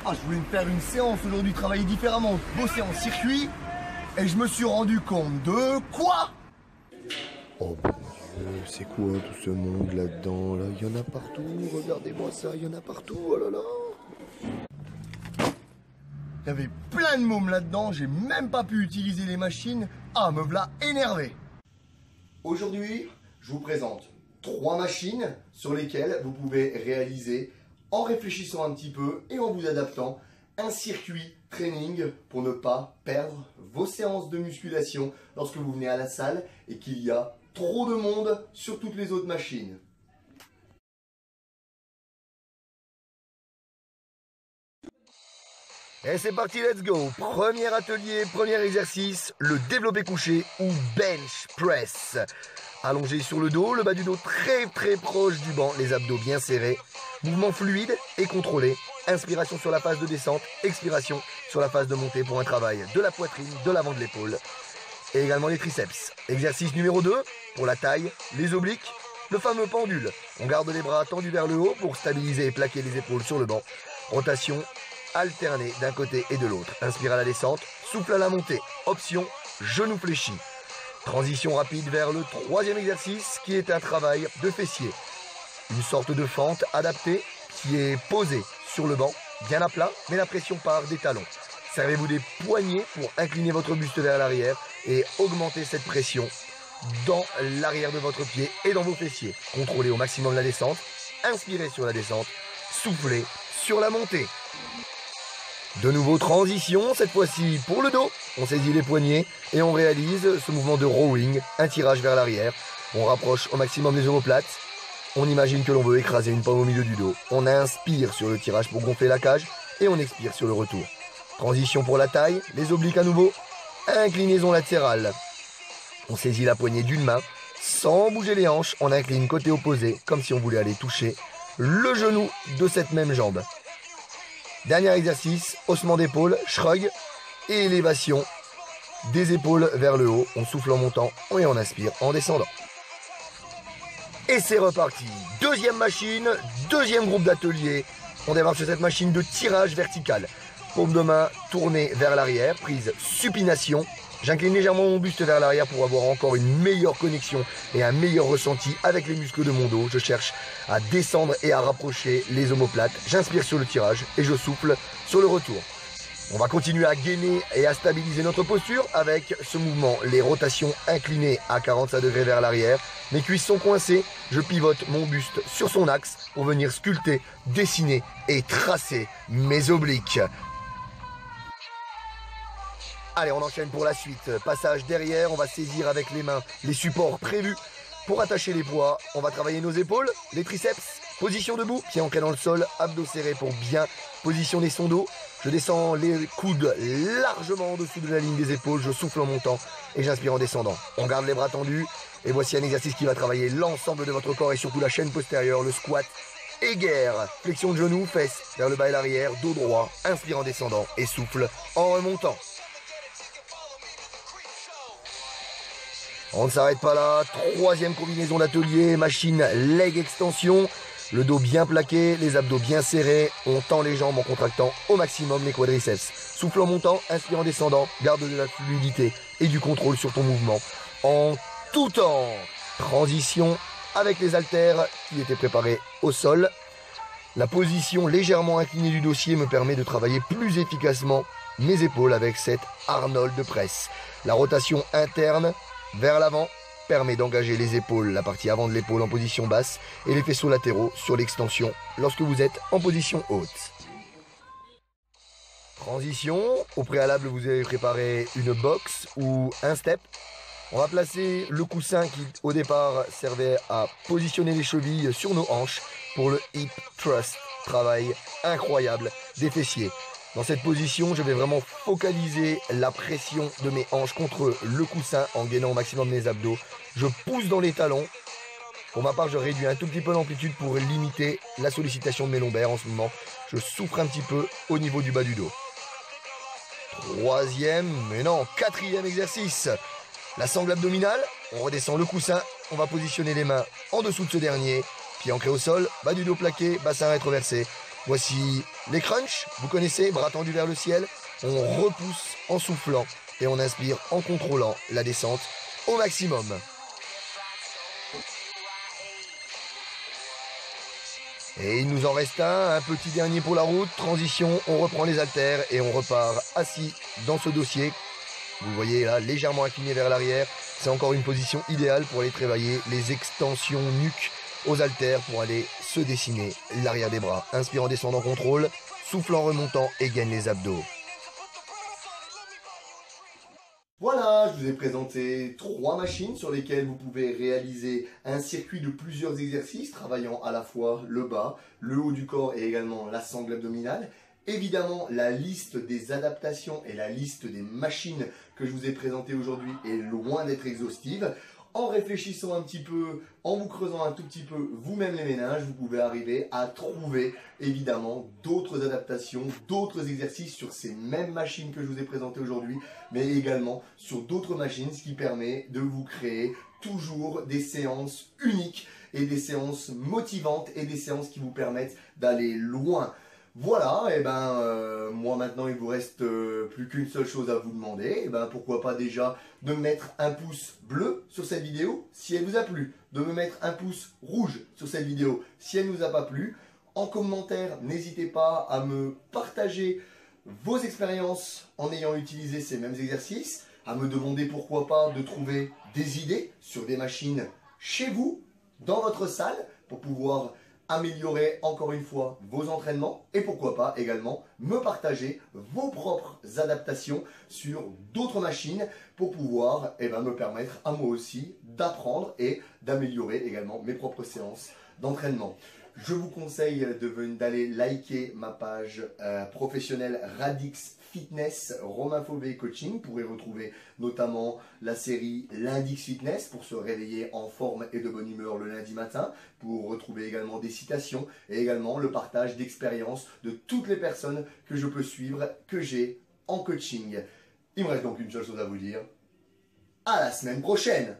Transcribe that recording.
Ah, je voulais me faire une séance aujourd'hui, travailler différemment, bosser en circuit, et je me suis rendu compte de quoi? Oh mon Dieu, c'est quoi tout ce monde là-dedans là? Il y en a partout, regardez-moi ça, il y en a partout, oh là là. Il y avait plein de mômes là-dedans, j'ai même pas pu utiliser les machines. Ah, me v'là énervé. Aujourd'hui, je vous présente 3 machines sur lesquelles vous pouvez réaliser, en réfléchissant un petit peu et en vous adaptant, un circuit training pour ne pas perdre vos séances de musculation lorsque vous venez à la salle et qu'il y a trop de monde sur toutes les autres machines. Et c'est parti, let's go. Premier atelier, premier exercice, le développé couché ou bench press. Allongé sur le dos, le bas du dos très proche du banc, les abdos bien serrés. Mouvement fluide et contrôlé. Inspiration sur la phase de descente, expiration sur la phase de montée pour un travail de la poitrine, de l'avant de l'épaule. Et également les triceps. Exercice numéro 2, pour la taille, les obliques, le fameux pendule. On garde les bras tendus vers le haut pour stabiliser et plaquer les épaules sur le banc. Rotation alternée d'un côté et de l'autre. Inspire à la descente, souffle à la montée. Option, genou fléchi. Transition rapide vers le 3e exercice qui est un travail de fessier. Une sorte de fente adaptée qui est posée sur le banc, bien à plat, mais la pression part des talons. Servez-vous des poignets pour incliner votre buste vers l'arrière et augmenter cette pression dans l'arrière de votre pied et dans vos fessiers. Contrôlez au maximum la descente, inspirez sur la descente, soufflez sur la montée. De nouveau transition, cette fois-ci pour le dos. On saisit les poignets et on réalise ce mouvement de rowing, un tirage vers l'arrière. On rapproche au maximum les omoplates. On imagine que l'on veut écraser une pomme au milieu du dos. On inspire sur le tirage pour gonfler la cage et on expire sur le retour. Transition pour la taille, les obliques à nouveau. Inclinaison latérale. On saisit la poignée d'une main sans bouger les hanches. On incline côté opposé comme si on voulait aller toucher le genou de cette même jambe. Dernier exercice, haussement d'épaule, shrug et élévation des épaules vers le haut. On souffle en montant et on inspire en descendant. Et c'est reparti. Deuxième machine, deuxième groupe d'atelier. On démarre sur cette machine de tirage vertical. Paume de main tournée vers l'arrière, prise supination. J'incline légèrement mon buste vers l'arrière pour avoir encore une meilleure connexion et un meilleur ressenti avec les muscles de mon dos. Je cherche à descendre et à rapprocher les omoplates. J'inspire sur le tirage et je souffle sur le retour. On va continuer à gainer et à stabiliser notre posture avec ce mouvement. Les rotations inclinées à 45 degrés vers l'arrière. Mes cuisses sont coincées. Je pivote mon buste sur son axe pour venir sculpter, dessiner et tracer mes obliques. Allez, on enchaîne pour la suite. Passage derrière, on va saisir avec les mains les supports prévus pour attacher les poids. On va travailler nos épaules, les triceps. Position debout, pied ancré dans le sol, abdos serrés pour bien positionner son dos. Je descends les coudes largement en dessous de la ligne des épaules. Je souffle en montant et j'inspire en descendant. On garde les bras tendus. Et voici un exercice qui va travailler l'ensemble de votre corps et surtout la chaîne postérieure, le squat éguerre. Flexion de genoux, fesses vers le bas et l'arrière, dos droit. Inspire en descendant et souffle en remontant. On ne s'arrête pas là, 3e combinaison d'atelier, machine leg extension, le dos bien plaqué, les abdos bien serrés, on tend les jambes en contractant au maximum les quadriceps. Souffle en montant, inspire en descendant, garde de la fluidité et du contrôle sur ton mouvement en tout temps. Transition avec les haltères qui étaient préparés au sol. La position légèrement inclinée du dossier me permet de travailler plus efficacement mes épaules avec cette Arnold press. La rotation interne vers l'avant permet d'engager les épaules, la partie avant de l'épaule en position basse et les faisceaux latéraux sur l'extension lorsque vous êtes en position haute. Transition, au préalable vous avez préparé une box ou un step. On va placer le coussin qui au départ servait à positionner les chevilles sur nos hanches pour le hip thrust, travail incroyable des fessiers. Dans cette position, je vais vraiment focaliser la pression de mes hanches contre le coussin en gainant au maximum mes abdos. Je pousse dans les talons. Pour ma part, je réduis un tout petit peu l'amplitude pour limiter la sollicitation de mes lombaires en ce moment. Je souffre un petit peu au niveau du bas du dos. 4e exercice. La sangle abdominale, on redescend le coussin, on va positionner les mains en dessous de ce dernier. Pied ancré au sol, bas du dos plaqué, bassin rétroversé. Voici les crunchs, vous connaissez, bras tendus vers le ciel. On repousse en soufflant et on inspire en contrôlant la descente au maximum. Et il nous en reste un petit dernier pour la route. Transition, on reprend les haltères et on repart assis dans ce dossier. Vous voyez là, légèrement incliné vers l'arrière. C'est encore une position idéale pour aller travailler les extensions nuque aux haltères pour aller se dessiner l'arrière des bras. Inspire en descendant, contrôle, souffle en remontant et gagne les abdos. Voilà, je vous ai présenté 3 machines sur lesquelles vous pouvez réaliser un circuit de plusieurs exercices, travaillant à la fois le bas, le haut du corps et également la sangle abdominale. Évidemment, la liste des adaptations et la liste des machines que je vous ai présentées aujourd'hui est loin d'être exhaustive. En réfléchissant un petit peu, en vous creusant un tout petit peu vous-même les méninges, vous pouvez arriver à trouver évidemment d'autres adaptations, d'autres exercices sur ces mêmes machines que je vous ai présentées aujourd'hui, mais également sur d'autres machines, ce qui permet de vous créer toujours des séances uniques et des séances motivantes et des séances qui vous permettent d'aller loin. Voilà, et moi maintenant il vous reste plus qu'une seule chose à vous demander, et pourquoi pas déjà de me mettre un pouce bleu sur cette vidéo si elle vous a plu, de me mettre un pouce rouge sur cette vidéo si elle ne vous a pas plu. En commentaire, n'hésitez pas à me partager vos expériences en ayant utilisé ces mêmes exercices, à me demander pourquoi pas de trouver des idées sur des machines chez vous, dans votre salle, pour pouvoir améliorer encore une fois vos entraînements et pourquoi pas également me partager vos propres adaptations sur d'autres machines pour pouvoir me permettre à moi aussi d'apprendre et d'améliorer également mes propres séances d'entraînement. Je vous conseille d'aller liker ma page professionnelle Radix Fitness Romain Fauvé Coaching pour y retrouver notamment la série l'Index Fitness pour se réveiller en forme et de bonne humeur le lundi matin, pour retrouver également des citations et également le partage d'expériences de toutes les personnes que je peux suivre, que j'ai en coaching. Il me reste donc une seule chose à vous dire. À la semaine prochaine!